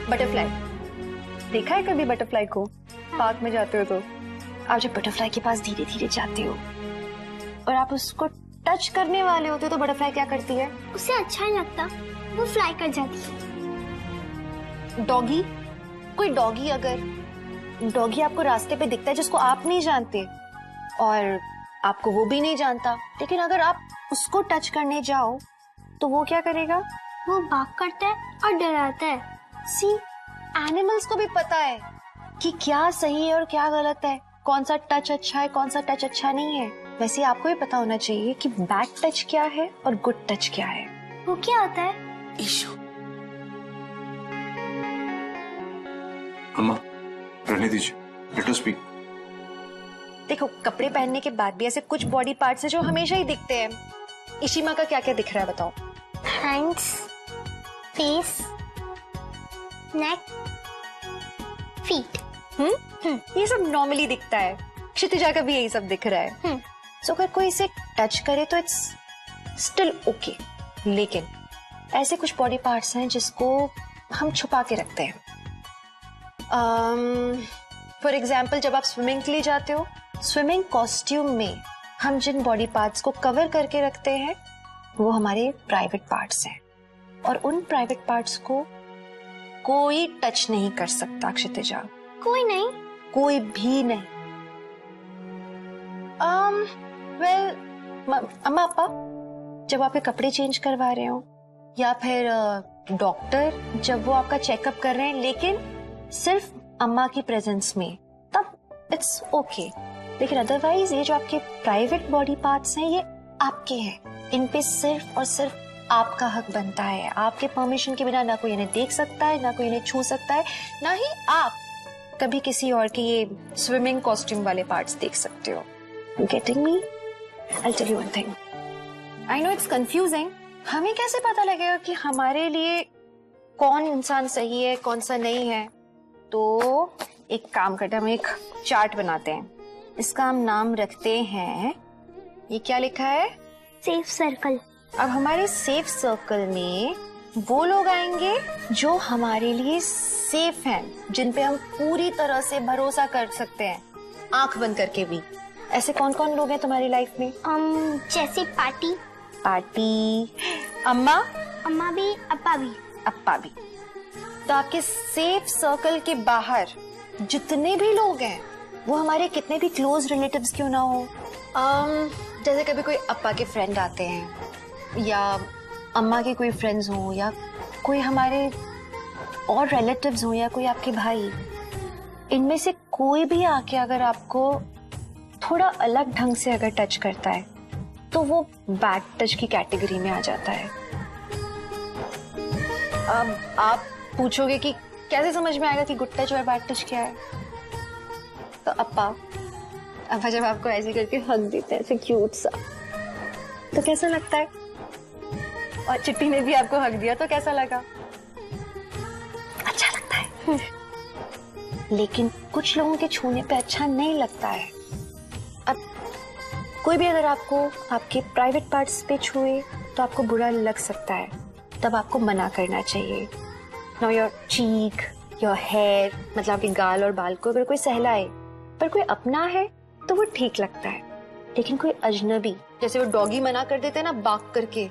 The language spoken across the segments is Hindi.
बटरफ्लाई, देखा है कभी बटरफ्लाई को? पार्क में जाते हो तो आप जब बटरफ्लाई के पास धीरे धीरे जाते हो और आप उसको टच करने वाले होते हो तो बटरफ्लाई क्या करती है? उसे अच्छा नहीं लगता, वो फ्लाई कर जाती है। डॉगी, कोई डॉगी, अगर डॉगी आपको रास्ते पे दिखता है जिसको आप नहीं जानते और आपको वो भी नहीं जानता, लेकिन अगर आप उसको टच करने जाओ तो वो क्या करेगा? वो भाग करता है और डराता है। सी, एनिमल्स को भी पता है कि क्या सही है और क्या गलत है, कौन सा टच अच्छा है, कौन सा टच अच्छा नहीं है। वैसे आपको भी पता होना चाहिए कि बैड टच क्या है और गुड टच क्या है। वो क्या होता है? ईशु, अम्मा रहने दीजिए, लेट अस स्पीक। देखो, कपड़े पहनने के बाद भी ऐसे कुछ बॉडी पार्ट्स हैं जो हमेशा ही दिखते हैं। इशिमा का क्या क्या दिख रहा है बताओ? हैंड्स, फेस, नेक, फीट। ये सब नॉर्मली दिखता है। क्षितिजा का भी यही सब दिख रहा है। सो अगर कोई इसे टच करे तो इट्स स्टिल ओके, लेकिन ऐसे कुछ बॉडी पार्ट्स हैं जिसको हम छुपा के रखते हैं। फॉर एग्जाम्पल, जब आप स्विमिंग के लिए जाते हो, स्विमिंग कॉस्ट्यूम में हम जिन बॉडी पार्ट्स को कवर करके रखते हैं वो हमारे प्राइवेट पार्ट्स हैं और उन प्राइवेट पार्ट्स को कोई टच नहीं कर सकता। क्षितिजा, कोई नहीं? कोई भी नहीं। वेल, अम्मा पापा जब आप कपड़े चेंज करवा रहे हो या फिर डॉक्टर जब वो आपका चेकअप कर रहे हैं, लेकिन सिर्फ अम्मा की प्रेजेंस में, तब इट्स ओके। लेकिन अदरवाइज ये जो आपके प्राइवेट बॉडी पार्ट्स हैं ये आपके हैं, इन पे सिर्फ और सिर्फ आपका हक बनता है। आपके परमिशन के बिना ना कोई इन्हें देख सकता है, ना कोई इन्हें छू सकता है, ना ही आप कभी किसी और के ये स्विमिंग कॉस्ट्यूम वाले पार्ट्स देख सकते हो। Getting me? I'll tell you one thing. I know it's confusing. हमें कैसे पता लगेगा कि हमारे लिए कौन इंसान सही है, कौन सा नहीं है? तो एक काम करते हैं, हम एक चार्ट बनाते हैं। इसका हम नाम रखते हैं, ये क्या लिखा है? Safe circle. अब हमारे सेफ सर्कल में वो लोग आएंगे जो हमारे लिए सेफ हैं, जिन पे हम पूरी तरह से भरोसा कर सकते हैं, आंख बंद करके भी। ऐसे कौन कौन लोग हैं तुम्हारी लाइफ में? जैसे पार्टी। पार्टी, अम्मा, अम्मा भी, अप्पा भी। अप्पा भी। तो आपके सेफ सर्कल के बाहर जितने भी लोग हैं वो हमारे कितने भी क्लोज रिलेटिव्स क्यों ना हो, जैसे कभी कोई अप्पा के फ्रेंड आते हैं या अम्मा के कोई फ्रेंड्स हों या कोई हमारे और रिलेटिव्स हों या कोई आपके भाई, इनमें से कोई भी आके अगर आपको थोड़ा अलग ढंग से अगर टच करता है तो वो बैड टच की कैटेगरी में आ जाता है। अब आप पूछोगे कि कैसे समझ में आएगा कि गुड टच और बैड टच क्या है? तो अप्पा जब आपको ऐसे करके हग देते हैं, ऐसे क्यूट सा, तो कैसा लगता है? और चिट्टी ने भी आपको हग दिया तो कैसा लगा? अच्छा लगता है। लेकिन कुछ लोगों के छूने पे अच्छा नहीं लगता है। अब कोई भी अगर आपको आपके प्राइवेट पार्ट्स पे छुए तो आपको बुरा लग सकता है, तब आपको मना करना चाहिए। Now your cheek, your hair, मतलब आपके गाल और बाल को अगर कोई सहलाए, पर कोई अपना है तो वो ठीक लगता है। लेकिन कोई अजनबी, जैसे वो डॉगी मना कर देते हैं ना बाग करके,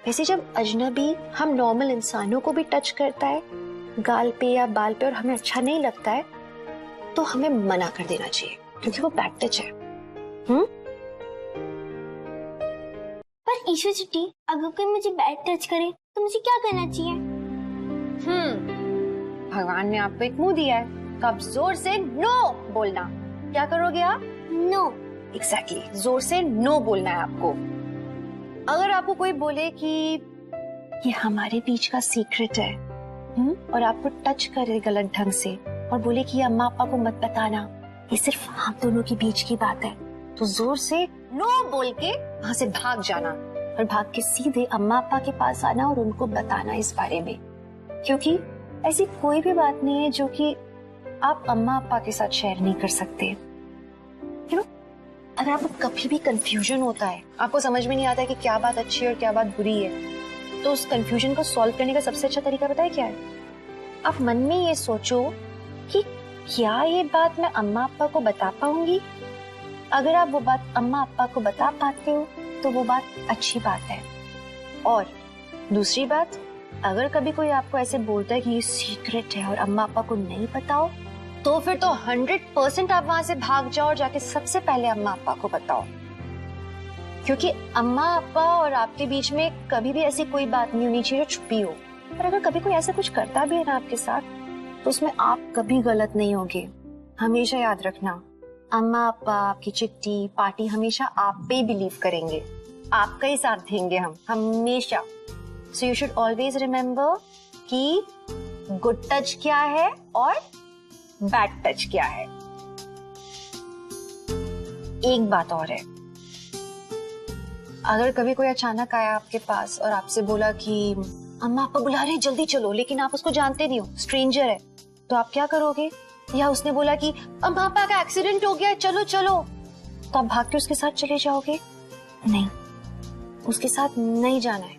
वैसे जब अजनबी हम नॉर्मल इंसानों को भी टच करता है गाल पे या बाल पे और हमें अच्छा नहीं लगता है, तो हमें मना कर देना चाहिए, क्योंकि वो बैड टच है। पर ईशु चिट्टी, अगर कोई मुझे बैड टच करे तो मुझे क्या करना चाहिए? भगवान ने आपको एक मुंह दिया है, तो आप जोर से नो बोलना। क्या करोगे आप? नो। एग्जैक्टली, जोर से नो बोलना है आपको। अगर आपको कोई बोले कि ये हमारे बीच का सीक्रेट है, और आपको टच करे गलत ढंग से और बोले कि ये अम्मा पापा को मत बताना, ये सिर्फ हम दोनों के बीच की बात है, तो जोर से नो बोल के वहां से भाग जाना और भाग के सीधे अम्मा पापा के पास आना और उनको बताना इस बारे में। क्योंकि ऐसी कोई भी बात नहीं है जो कि आप अम्मा पापा के साथ शेयर नहीं कर सकते। अगर आपको कभी भी कंफ्यूजन होता है, आपको समझ में नहीं आता है कि क्या बात अच्छी है और क्या बात बुरी है, तो उस कंफ्यूजन को सॉल्व करने का सबसे अच्छा तरीका पता है क्या है? आप मन में ये सोचो कि क्या ये बात मैं अम्मा अप्पा को बता पाऊंगी। अगर आप वो बात अम्मा अप्पा को बता पाते हो तो वो बात अच्छी बात है। और दूसरी बात, अगर कभी कोई आपको ऐसे बोलता है कि ये सीक्रेट है और अम्मा अप्पा को नहीं पता हो, तो फिर तो 100% आप वहां से भाग जाओ और जाके सबसे पहले अम्मा अप्पा को बताओ। क्योंकि अम्मा अप्पा और आपके बीच में कभी भी ऐसी कोई बात नहीं होनी चाहिए जो छुपी हो। पर अगर कभी कोई ऐसा कुछ करता भी है ना आपके साथ, तो उसमें आप कभी गलत नहीं होगे। हमेशा याद रखना, अम्मा अप्पा, आपकी चिट्ठी, पार्टी हमेशा आप पे ही बिलीव करेंगे, आपका ही साथ देंगे हम हमेशा। So you should always remember कि गुड टच क्या है और बैड टच क्या है। एक बात और है, अगर कभी कोई अचानक आया आपके पास और आपसे बोला कि अम्मा आपको बुला रहे हैं जल्दी चलो, लेकिन आप उसको जानते नहीं हो, स्ट्रेंजर है, तो आप क्या करोगे? या उसने बोला कि अम्मा पापा का एक्सीडेंट हो गया है चलो चलो, तो आप भाग के उसके साथ चले जाओगे? नहीं, उसके साथ नहीं जाना है।